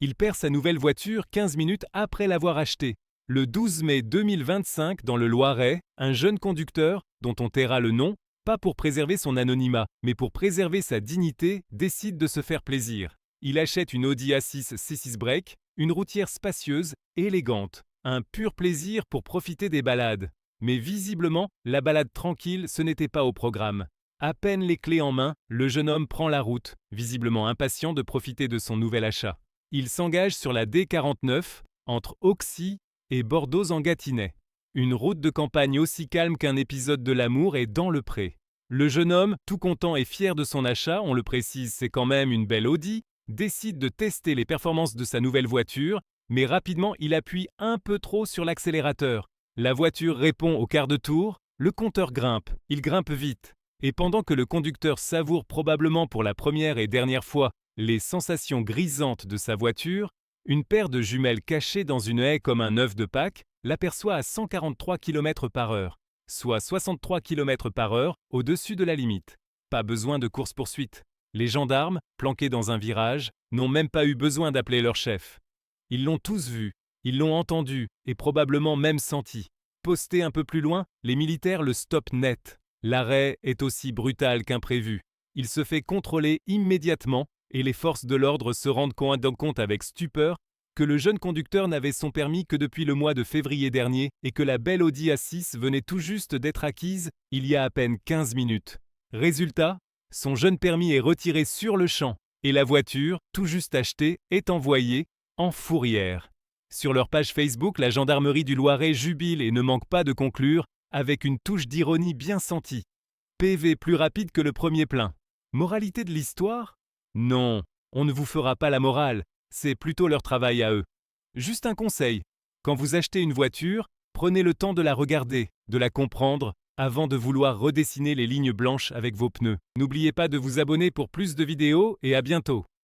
Il perd sa nouvelle voiture 15 minutes après l'avoir achetée. Le 12 mai 2025, dans le Loiret, un jeune conducteur, dont on taira le nom, pas pour préserver son anonymat, mais pour préserver sa dignité, décide de se faire plaisir. Il achète une Audi A6 C6 Break, une routière spacieuse et élégante. Un pur plaisir pour profiter des balades. Mais visiblement, la balade tranquille, ce n'était pas au programme. À peine les clés en main, le jeune homme prend la route, visiblement impatient de profiter de son nouvel achat. Il s'engage sur la D49, entre Auxy et Bordeaux-en-Gâtinais. Une route de campagne aussi calme qu'un épisode de l'amour est dans le pré. Le jeune homme, tout content et fier de son achat, on le précise, c'est quand même une belle Audi, décide de tester les performances de sa nouvelle voiture, mais rapidement il appuie un peu trop sur l'accélérateur. La voiture répond au quart de tour, le compteur grimpe, il grimpe vite. Et pendant que le conducteur savoure probablement pour la première et dernière fois les sensations grisantes de sa voiture, une paire de jumelles cachées dans une haie comme un œuf de Pâques l'aperçoit à 143 km/h, soit 63 km/h au-dessus de la limite. Pas besoin de course-poursuite. Les gendarmes, planqués dans un virage, n'ont même pas eu besoin d'appeler leur chef. Ils l'ont tous vu, ils l'ont entendu et probablement même senti. Postés un peu plus loin, les militaires le stoppent net. L'arrêt est aussi brutal qu'imprévu. Il se fait contrôler immédiatement et les forces de l'ordre se rendent compte avec stupeur que le jeune conducteur n'avait son permis que depuis le mois de février dernier et que la belle Audi A6 venait tout juste d'être acquise il y a à peine 15 minutes. Résultat, son jeune permis est retiré sur le champ et la voiture, tout juste achetée, est envoyée en fourrière. Sur leur page Facebook, la gendarmerie du Loiret jubile et ne manque pas de conclure avec une touche d'ironie bien sentie. PV plus rapide que le premier plein. Moralité de l'histoire ? Non, on ne vous fera pas la morale, c'est plutôt leur travail à eux. Juste un conseil, quand vous achetez une voiture, prenez le temps de la regarder, de la comprendre, avant de vouloir redessiner les lignes blanches avec vos pneus. N'oubliez pas de vous abonner pour plus de vidéos et à bientôt.